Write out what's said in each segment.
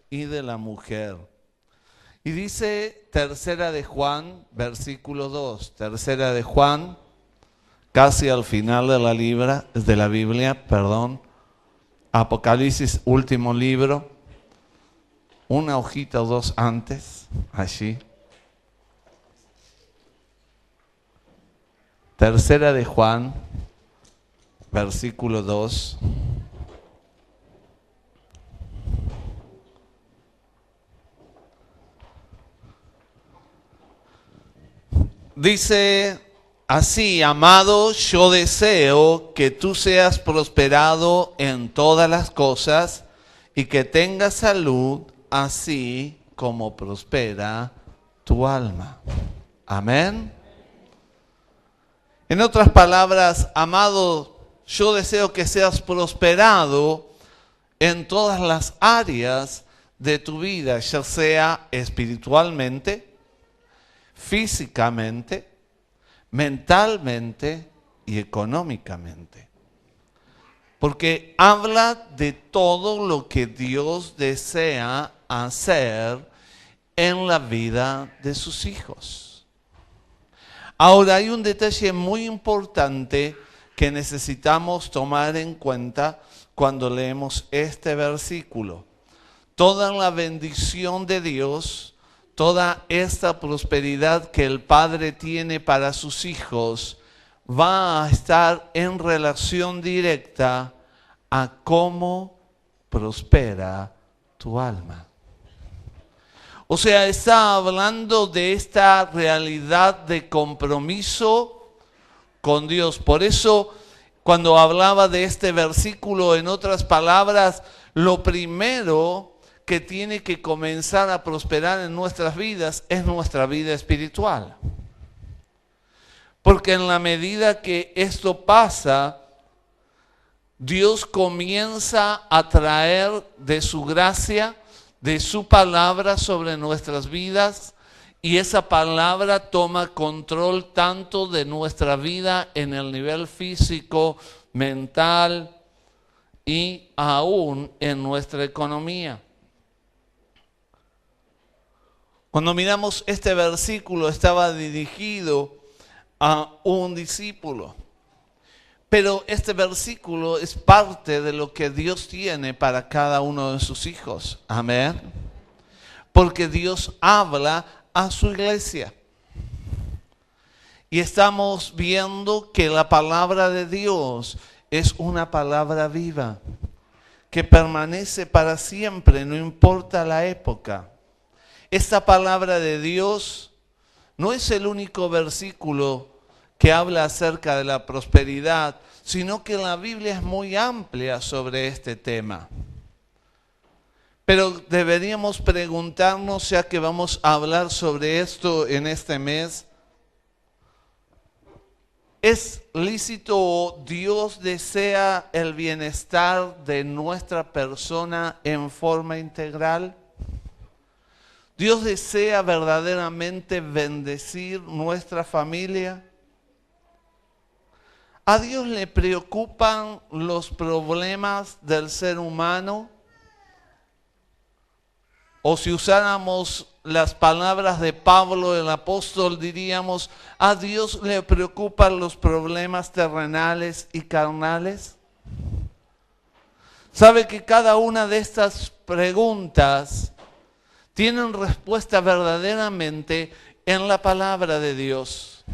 y de la mujer. Y dice Tercera de Juan, versículo 2. Tercera de Juan, casi al final de la Biblia, perdón. Apocalipsis, último libro. Una hojita o dos antes, allí. Tercera de Juan, versículo 2. Dice así: amado, yo deseo que tú seas prosperado en todas las cosas y que tengas salud, así como prospera tu alma. Amén. En otras palabras, amado, yo deseo que seas prosperado en todas las áreas de tu vida, ya sea espiritualmente, físicamente, mentalmente y económicamente. Porque habla de todo lo que Dios desea hacer en la vida de sus hijos. Ahora, hay un detalle muy importante que necesitamos tomar en cuenta cuando leemos este versículo. Toda la bendición de Dios, toda esta prosperidad que el Padre tiene para sus hijos, va a estar en relación directa a cómo prospera tu alma. O sea, está hablando de esta realidad de compromiso con Dios. Por eso, cuando hablaba de este versículo, en otras palabras, lo primero que tiene que comenzar a prosperar en nuestras vidas es nuestra vida espiritual. Porque en la medida que esto pasa, Dios comienza a traer de su gracia, de su palabra sobre nuestras vidas, y esa palabra toma control tanto de nuestra vida en el nivel físico, mental y aún en nuestra economía. Cuando miramos este versículo, estaba dirigido a un discípulo. Pero este versículo es parte de lo que Dios tiene para cada uno de sus hijos. Amén. Porque Dios habla a su iglesia. Y estamos viendo que la palabra de Dios es una palabra viva, que permanece para siempre, no importa la época. Esta palabra de Dios no es el único versículo que habla acerca de la prosperidad, sino que la Biblia es muy amplia sobre este tema. Pero deberíamos preguntarnos, ya que vamos a hablar sobre esto en este mes, ¿es lícito o Dios desea el bienestar de nuestra persona en forma integral? ¿Dios desea verdaderamente bendecir nuestra familia? ¿A Dios le preocupan los problemas del ser humano? O si usáramos las palabras de Pablo, el apóstol, diríamos, ¿a Dios le preocupan los problemas terrenales y carnales? ¿Sabe que cada una de estas preguntas tienen respuesta verdaderamente en la palabra de Dios?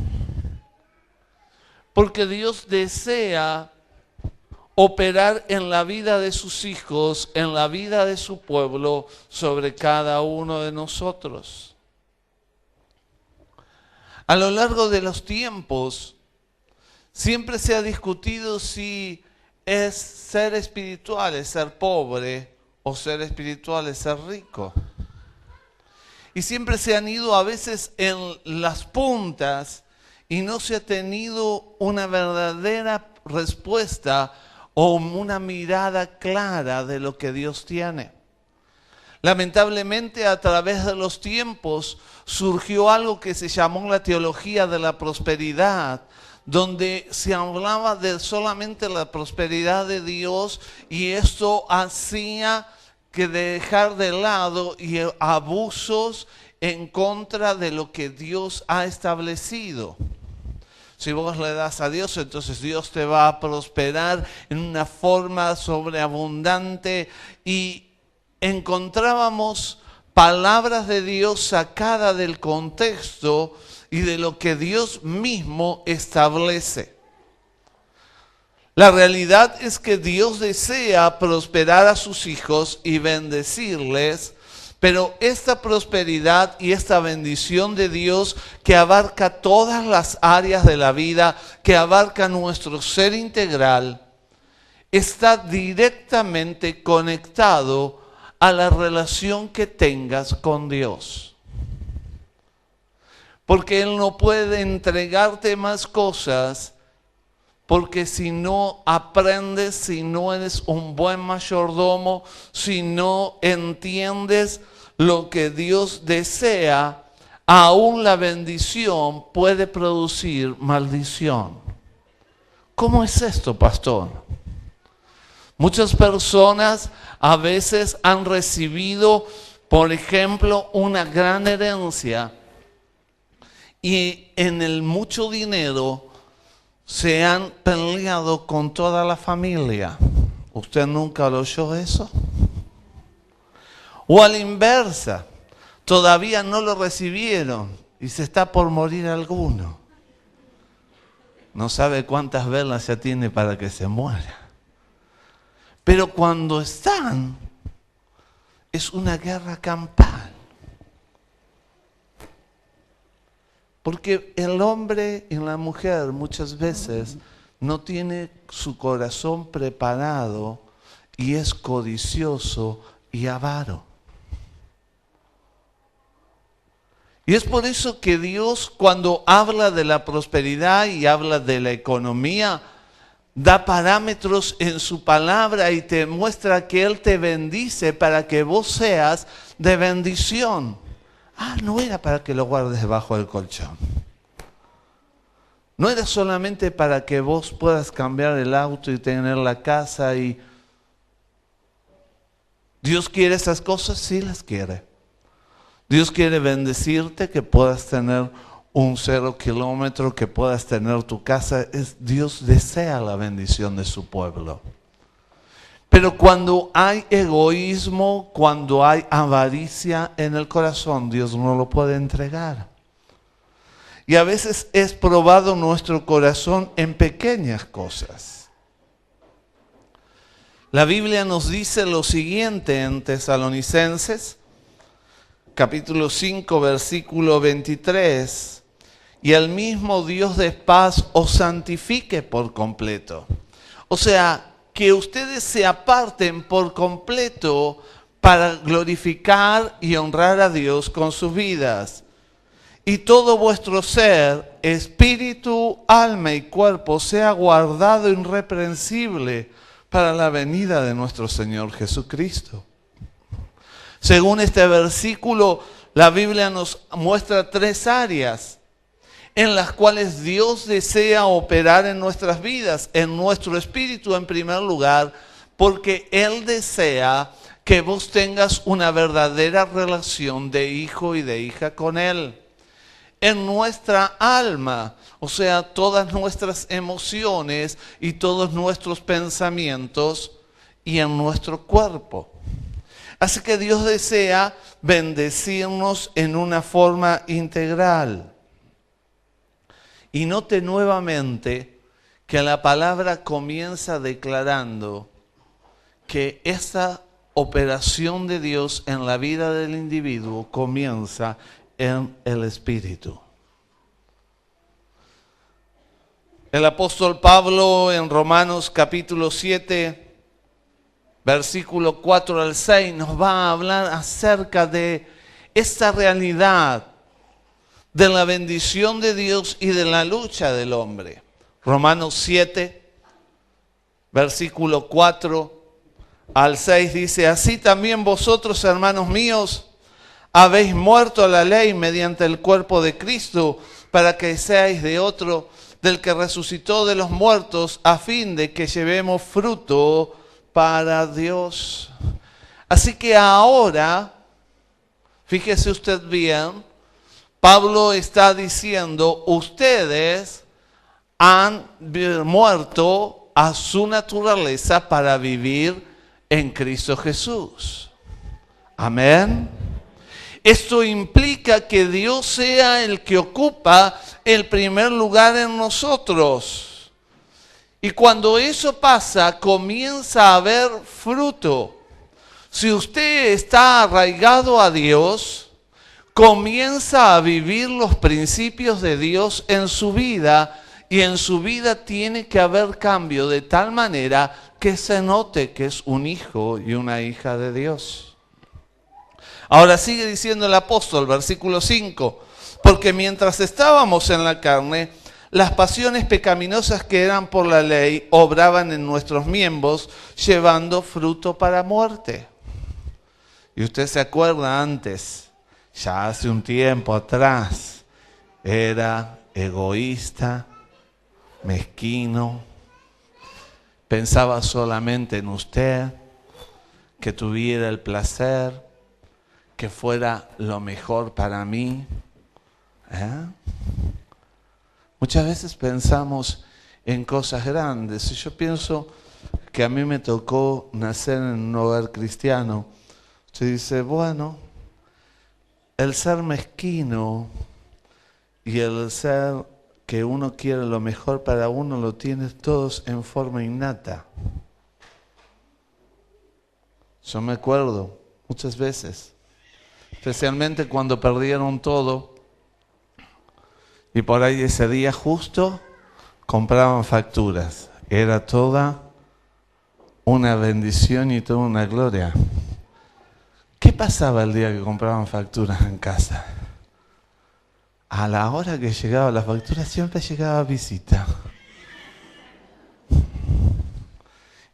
Porque Dios desea operar en la vida de sus hijos, en la vida de su pueblo, sobre cada uno de nosotros. A lo largo de los tiempos, siempre se ha discutido si es ser espiritual, es ser pobre, o ser espiritual, es ser rico. Y siempre se han ido a veces en las puntas y no se ha tenido una verdadera respuesta o una mirada clara de lo que Dios tiene. Lamentablemente, a través de los tiempos surgió algo que se llamó la teología de la prosperidad, donde se hablaba de solamente la prosperidad de Dios, y esto hacía que dejar de lado y abusos en contra de lo que Dios ha establecido. Si vos le das a Dios, entonces Dios te va a prosperar en una forma sobreabundante. Y encontrábamos palabras de Dios sacadas del contexto y de lo que Dios mismo establece. La realidad es que Dios desea prosperar a sus hijos y bendecirles, pero esta prosperidad y esta bendición de Dios que abarca todas las áreas de la vida, que abarca nuestro ser integral, está directamente conectado a la relación que tengas con Dios. Porque Él no puede entregarte más cosas, porque si no aprendes, si no eres un buen mayordomo, si no entiendes lo que Dios desea, aún la bendición puede producir maldición. ¿Cómo es esto, pastor? Muchas personas a veces han recibido, por ejemplo, una gran herencia y en el mucho dinero se han peleado con toda la familia. ¿Usted nunca lo oyó eso? O a la inversa, todavía no lo recibieron y se está por morir alguno. No sabe cuántas velas ya tiene para que se muera. Pero cuando están, es una guerra campal. Porque el hombre y la mujer muchas veces no tiene su corazón preparado y es codicioso y avaro. Y es por eso que Dios, cuando habla de la prosperidad y habla de la economía, da parámetros en su palabra y te muestra que Él te bendice para que vos seas de bendición. No era para que lo guardes debajo del colchón. No era solamente para que vos puedas cambiar el auto y tener la casa. Y ¿Dios quiere esas cosas? Sí las quiere. Dios quiere bendecirte, que puedas tener un 0 kilómetro, que puedas tener tu casa. Dios desea la bendición de su pueblo. Pero cuando hay egoísmo, cuando hay avaricia en el corazón, Dios no lo puede entregar. Y a veces es probado nuestro corazón en pequeñas cosas. La Biblia nos dice lo siguiente en Tesalonicenses, capítulo 5, versículo 23. Y el mismo Dios de paz os santifique por completo. O sea, que ustedes se aparten por completo para glorificar y honrar a Dios con sus vidas. Y todo vuestro ser, espíritu, alma y cuerpo, sea guardado irreprensible para la venida de nuestro Señor Jesucristo. Según este versículo, la Biblia nos muestra 3 áreas en las cuales Dios desea operar en nuestras vidas, en nuestro espíritu en primer lugar, porque Él desea que vos tengas una verdadera relación de hijo y de hija con Él. En nuestra alma, o sea, todas nuestras emociones y todos nuestros pensamientos, y en nuestro cuerpo. Así que Dios desea bendecirnos en una forma integral. Y note nuevamente que la palabra comienza declarando que esta operación de Dios en la vida del individuo comienza en el espíritu. El apóstol Pablo en Romanos capítulo 7, versículo 4 al 6 nos va a hablar acerca de esta realidad de la bendición de Dios y de la lucha del hombre. Romanos 7, versículo 4 al 6 dice: así también vosotros, hermanos míos, habéis muerto a la ley mediante el cuerpo de Cristo, para que seáis de otro, del que resucitó de los muertos, a fin de que llevemos fruto para Dios. Así que ahora, fíjese usted bien, Pablo está diciendo, ustedes han muerto a su naturaleza para vivir en Cristo Jesús. Amén. Esto implica que Dios sea el que ocupa el primer lugar en nosotros. Y cuando eso pasa, comienza a haber fruto. Si usted está arraigado a Dios, comienza a vivir los principios de Dios en su vida, y en su vida tiene que haber cambio de tal manera que se note que es un hijo y una hija de Dios. Ahora sigue diciendo el apóstol, versículo 5, porque mientras estábamos en la carne, las pasiones pecaminosas que eran por la ley obraban en nuestros miembros, llevando fruto para muerte. Y usted se acuerda antes, ya hace un tiempo atrás, era egoísta, mezquino, pensaba solamente en usted, que tuviera el placer, que fuera lo mejor para mí. Muchas veces pensamos en cosas grandes. Y yo pienso que a mí me tocó nacer en un hogar cristiano. Usted dice, bueno, el ser mezquino y el ser que uno quiere lo mejor para uno lo tiene todos en forma innata. Yo me acuerdo muchas veces, especialmente cuando perdieron todo y por ahí ese día justo compraban facturas. Era toda una bendición y toda una gloria. ¿Qué pasaba el día que compraban facturas en casa? A la hora que llegaba la factura siempre llegaba visita.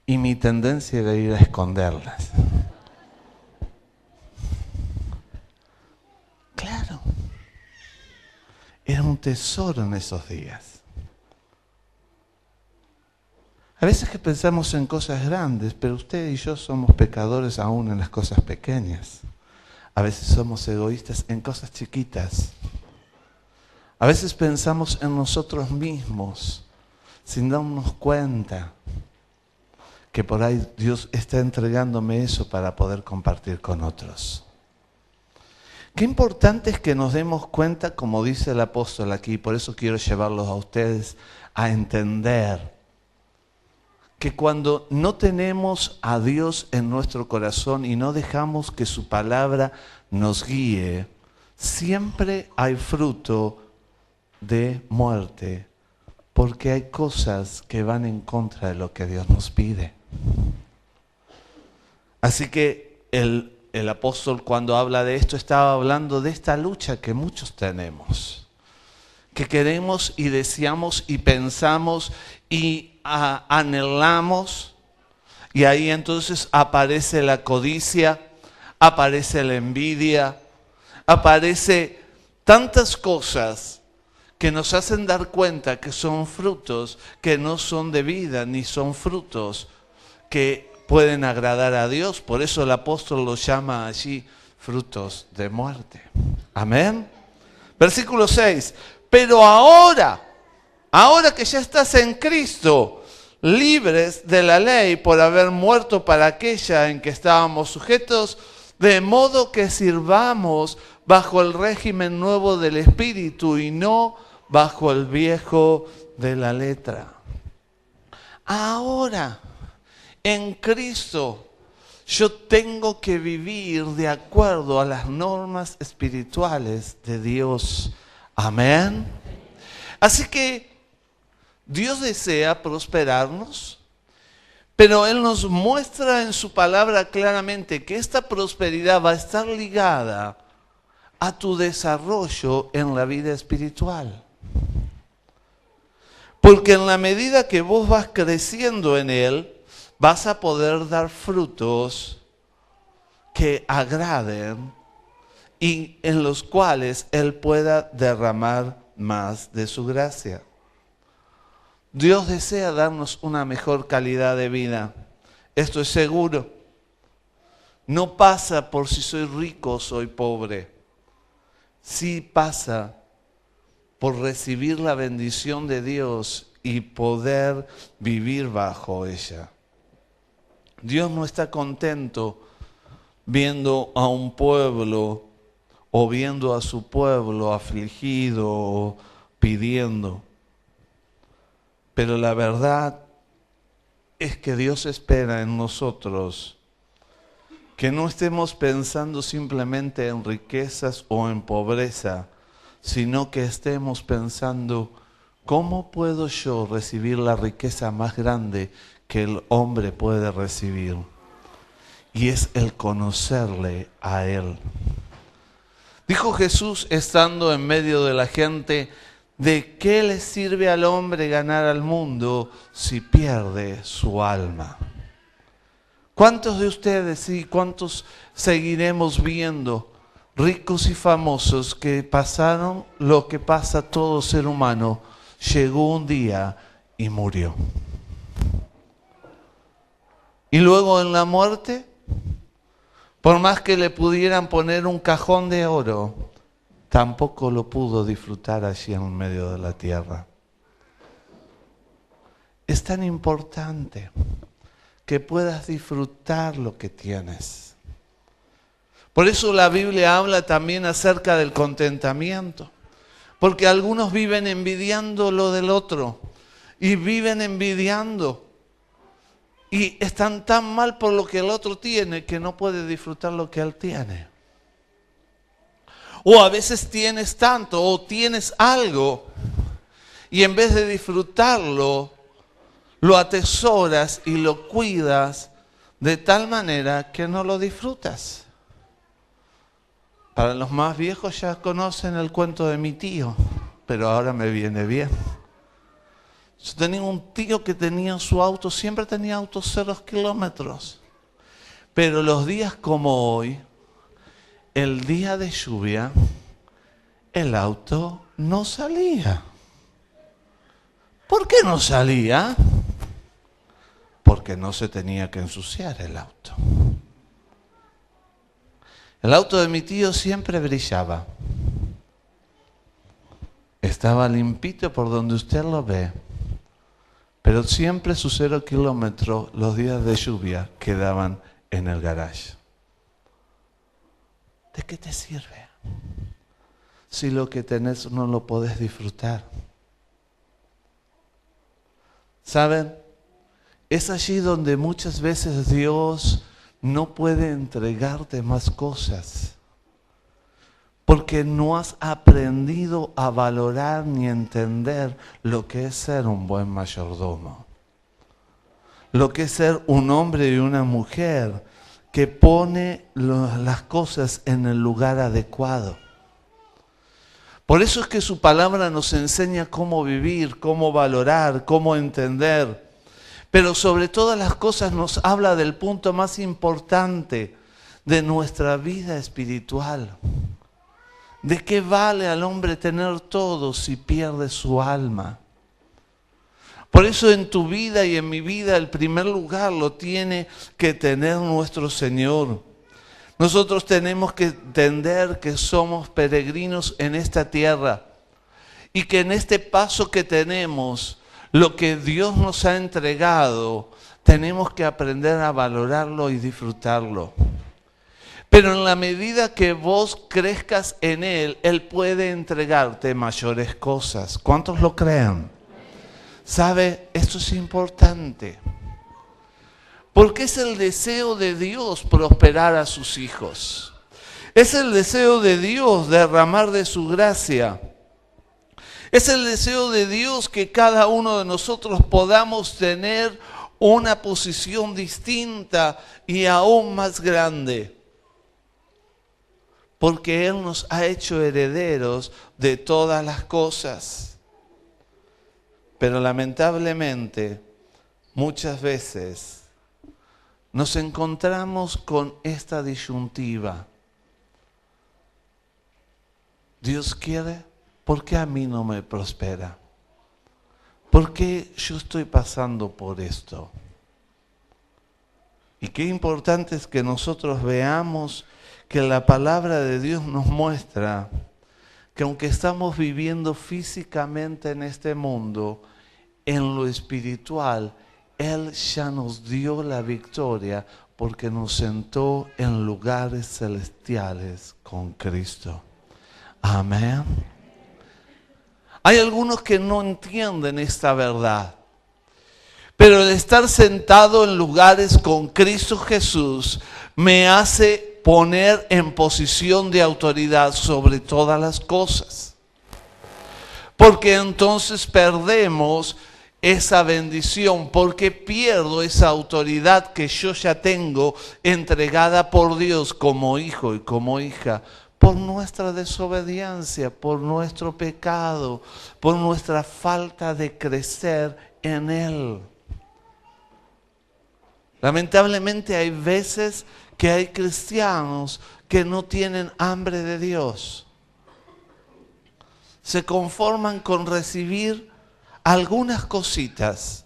Y mi tendencia era ir a esconderlas. Claro. Era un tesoro en esos días. A veces que pensamos en cosas grandes, pero usted y yo somos pecadores aún en las cosas pequeñas. A veces somos egoístas en cosas chiquitas. A veces pensamos en nosotros mismos sin darnos cuenta que por ahí Dios está entregándome eso para poder compartir con otros. Qué importante es que nos demos cuenta, como dice el apóstol aquí, por eso quiero llevarlos a ustedes a entender que cuando no tenemos a Dios en nuestro corazón y no dejamos que su palabra nos guíe, siempre hay fruto de muerte, porque hay cosas que van en contra de lo que Dios nos pide. Así que el apóstol, cuando habla de esto, estaba hablando de esta lucha que muchos tenemos, que queremos y deseamos y pensamos y anhelamos, y ahí entonces aparece la codicia, aparece la envidia, aparece tantas cosas que nos hacen dar cuenta que son frutos que no son de vida, ni son frutos que pueden agradar a Dios. Por eso el apóstol los llama allí frutos de muerte. Amén. Versículo 6. Pero ahora que ya estás en Cristo, libres de la ley por haber muerto para aquella en que estábamos sujetos, de modo que sirvamos bajo el régimen nuevo del Espíritu y no bajo el viejo de la letra. Ahora, en Cristo, yo tengo que vivir de acuerdo a las normas espirituales de Dios. Amén. Así que Dios desea prosperarnos, pero Él nos muestra en su palabra claramente que esta prosperidad va a estar ligada a tu desarrollo en la vida espiritual. Porque en la medida que vos vas creciendo en Él, vas a poder dar frutos que agraden y en los cuales Él pueda derramar más de su gracia. Dios desea darnos una mejor calidad de vida. Esto es seguro. no pasa por si soy rico o soy pobre. Sí pasa por recibir la bendición de Dios y poder vivir bajo ella. Dios no está contento viendo a un pueblo o viendo a su pueblo afligido o pidiendo. Pero la verdad es que Dios espera en nosotros que no estemos pensando simplemente en riquezas o en pobreza, sino que estemos pensando, ¿cómo puedo yo recibir la riqueza más grande que el hombre puede recibir? Y es el conocerle a Él. Dijo Jesús estando en medio de la gente, ¿de qué le sirve al hombre ganar al mundo si pierde su alma? ¿Cuántos de ustedes y cuántos seguiremos viendo ricos y famosos que pasaron lo que pasa todo ser humano? Llegó un día y murió. Y luego en la muerte, por más que le pudieran poner un cajón de oro, tampoco lo pudo disfrutar allí en medio de la tierra. Es tan importante que puedas disfrutar lo que tienes. Por eso la Biblia habla también acerca del contentamiento. Porque algunos viven envidiando lo del otro. Y viven envidiando. Y están tan mal por lo que el otro tiene que no puede disfrutar lo que él tiene. O a veces tienes tanto o tienes algo y en vez de disfrutarlo, lo atesoras y lo cuidas de tal manera que no lo disfrutas. Para los más viejos ya conocen el cuento de mi tío, pero ahora me viene bien. Yo tenía un tío que tenía su auto, siempre tenía autos 0 kilómetros. Pero los días como hoy, el día de lluvia, el auto no salía. ¿Por qué no salía? Porque no se tenía que ensuciar el auto. El auto de mi tío siempre brillaba. Estaba limpito por donde usted lo ve. Pero siempre sus 0 kilómetros, los días de lluvia, quedaban en el garage. ¿De qué te sirve? Si lo que tenés no lo podés disfrutar. ¿Saben? Es allí donde muchas veces Dios no puede entregarte más cosas. Porque no has aprendido a valorar ni entender lo que es ser un buen mayordomo. Lo que es ser un hombre y una mujer que pone las cosas en el lugar adecuado. Por eso es que su palabra nos enseña cómo vivir, cómo valorar, cómo entender. Pero sobre todas las cosas nos habla del punto más importante de nuestra vida espiritual. ¿De qué vale al hombre tener todo si pierde su alma? Por eso en tu vida y en mi vida el primer lugar lo tiene que tener nuestro Señor. Nosotros tenemos que entender que somos peregrinos en esta tierra y que en este paso que tenemos, lo que Dios nos ha entregado, tenemos que aprender a valorarlo y disfrutarlo. Pero en la medida que vos crezcas en Él, Él puede entregarte mayores cosas. ¿Cuántos lo creen? ¿Sabe? Esto es importante. Porque es el deseo de Dios prosperar a sus hijos. Es el deseo de Dios derramar de su gracia. Es el deseo de Dios que cada uno de nosotros podamos tener una posición distinta y aún más grande. Porque Él nos ha hecho herederos de todas las cosas. Pero lamentablemente, muchas veces nos encontramos con esta disyuntiva. Dios quiere, ¿por qué a mí no me prospera? ¿Por qué yo estoy pasando por esto? Y qué importante es que nosotros veamos que la palabra de Dios nos muestra que aunque estamos viviendo físicamente en este mundo, en lo espiritual, Él ya nos dio la victoria porque nos sentó en lugares celestiales con Cristo. Amén. Hay algunos que no entienden esta verdad. Pero el estar sentado en lugares con Cristo Jesús me hace poner en posición de autoridad sobre todas las cosas. Porque entonces perdemos esa bendición, porque pierdo esa autoridad que yo ya tengo entregada por Dios como hijo y como hija, por nuestra desobediencia, por nuestro pecado, por nuestra falta de crecer en Él. Lamentablemente hay veces que hay cristianos que no tienen hambre de Dios. Se conforman con recibir algunas cositas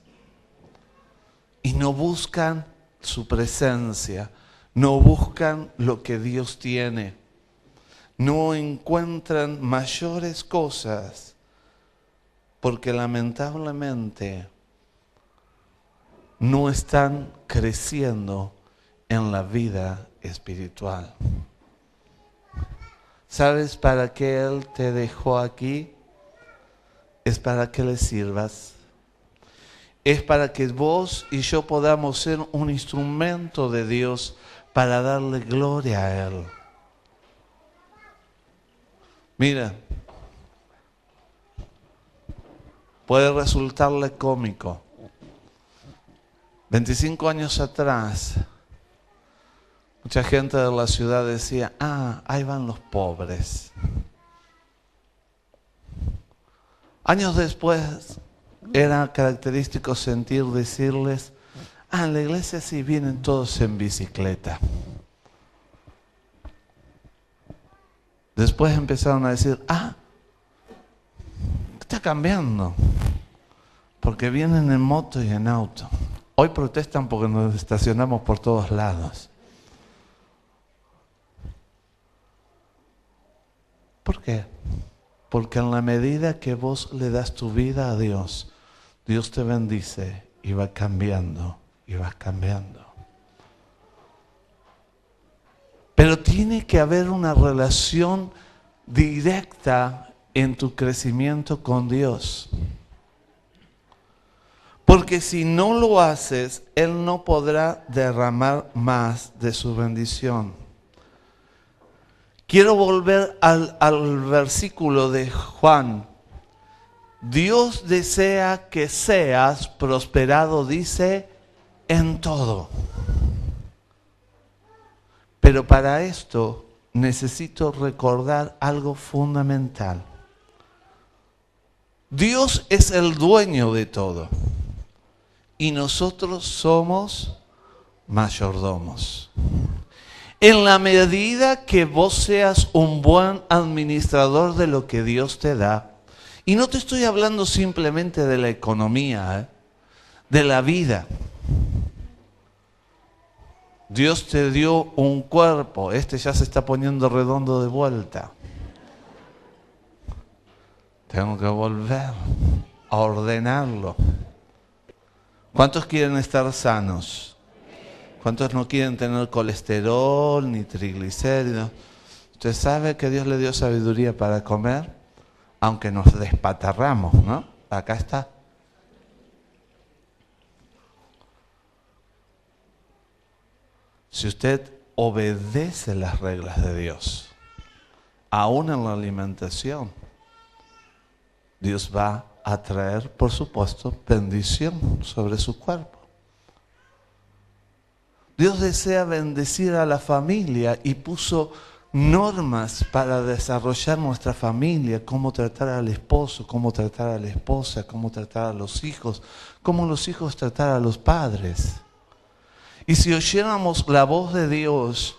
y no buscan su presencia, no buscan lo que Dios tiene, no encuentran mayores cosas porque lamentablemente no están creciendo en la vida espiritual. ¿Sabes para qué Él te dejó aquí? Es para que le sirvas. Es para que vos y yo podamos ser un instrumento de Dios para darle gloria a Él. Mira, puede resultarle cómico. 25 años atrás, mucha gente de la ciudad decía, ahí van los pobres. Años después, era característico decirles, en la iglesia sí vienen todos en bicicleta. Después empezaron a decir, está cambiando, porque vienen en moto y en auto. Hoy protestan porque nos estacionamos por todos lados. ¿Por qué? Porque en la medida que vos le das tu vida a Dios, Dios te bendice y va cambiando, y vas cambiando. Pero tiene que haber una relación directa en tu crecimiento con Dios. Porque si no lo haces, Él no podrá derramar más de su bendición. Quiero volver al versículo de Juan. Dios desea que seas prosperado, dice, en todo. Pero para esto necesito recordar algo fundamental. Dios es el dueño de todo. Y nosotros somos mayordomos. En la medida que vos seas un buen administrador de lo que Dios te da, y no te estoy hablando simplemente de la economía, de la vida. Dios te dio un cuerpo, este ya se está poniendo redondo de vuelta. Tengo que volver a ordenarlo. ¿Cuántos quieren estar sanos? ¿Cuántos no quieren tener colesterol ni triglicéridos? Usted sabe que Dios le dio sabiduría para comer, aunque nos despatarramos, ¿no? Acá está. Si usted obedece las reglas de Dios, aún en la alimentación, Dios va a traer, por supuesto, bendición sobre su cuerpo. Dios desea bendecir a la familia y puso normas para desarrollar nuestra familia, cómo tratar al esposo, cómo tratar a la esposa, cómo tratar a los hijos, cómo los hijos tratar a los padres. Y si oyéramos la voz de Dios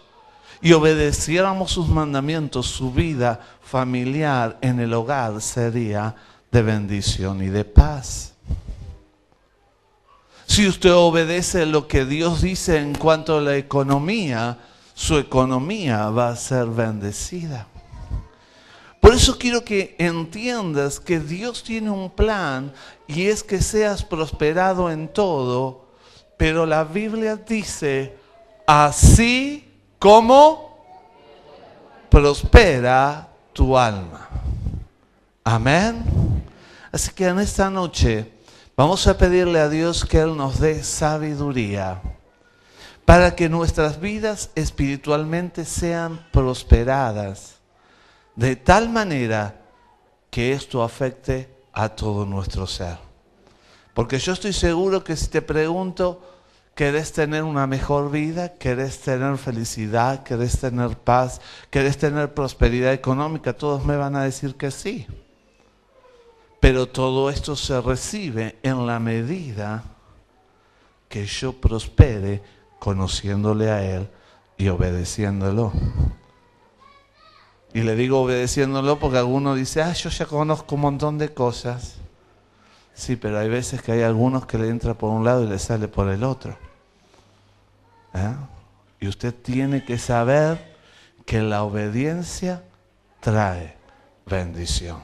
y obedeciéramos sus mandamientos, su vida familiar en el hogar sería de bendición y de paz. Si usted obedece lo que Dios dice en cuanto a la economía, su economía va a ser bendecida. Por eso quiero que entiendas que Dios tiene un plan y es que seas prosperado en todo, pero la Biblia dice, así como prospera tu alma. Amén. Así que en esta noche vamos a pedirle a Dios que Él nos dé sabiduría para que nuestras vidas espiritualmente sean prosperadas de tal manera que esto afecte a todo nuestro ser. Porque yo estoy seguro que si te pregunto, ¿querés tener una mejor vida? ¿Querés tener felicidad? ¿Querés tener paz? ¿Querés tener prosperidad económica? Todos me van a decir que sí. Pero todo esto se recibe en la medida que yo prospere conociéndole a Él y obedeciéndolo. Y le digo obedeciéndolo porque alguno dice, yo ya conozco un montón de cosas. Sí, pero hay veces que hay algunos que le entra por un lado y le sale por el otro. Y usted tiene que saber que la obediencia trae bendición.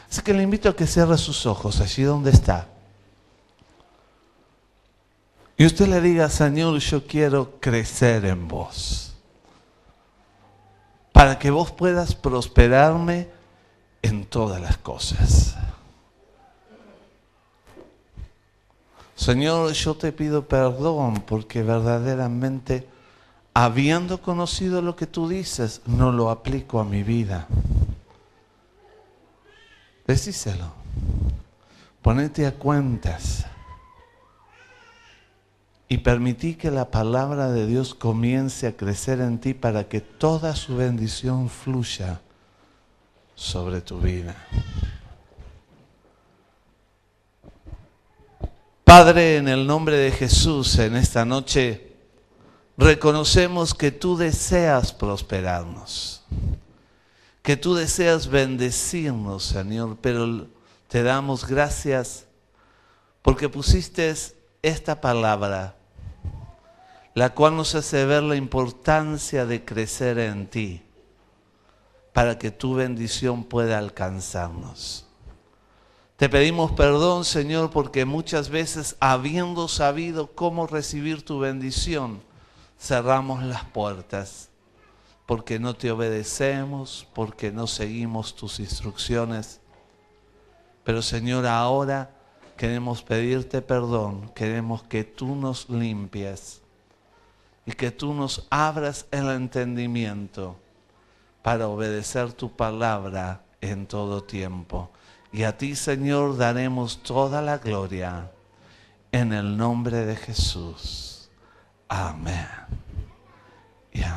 Así que le invito a que cierre sus ojos allí donde está. Y usted le diga, Señor, yo quiero crecer en vos, para que vos puedas prosperarme en todas las cosas. Señor, yo te pido perdón porque verdaderamente, habiendo conocido lo que tú dices, no lo aplico a mi vida. Decíselo. Ponete a cuentas. Y permití que la palabra de Dios comience a crecer en ti para que toda su bendición fluya sobre tu vida. Padre, en el nombre de Jesús, en esta noche reconocemos que tú deseas prosperarnos, que tú deseas bendecirnos, Señor, pero te damos gracias porque pusiste esta palabra, la cual nos hace ver la importancia de crecer en ti, para que tu bendición pueda alcanzarnos. Te pedimos perdón, Señor, porque muchas veces, habiendo sabido cómo recibir tu bendición, cerramos las puertas, porque no te obedecemos, porque no seguimos tus instrucciones. Pero, Señor, ahora queremos pedirte perdón, queremos que tú nos limpies y que tú nos abras el entendimiento para obedecer tu palabra en todo tiempo. Y a ti, Señor, daremos toda la gloria en el nombre de Jesús. Amén y amén.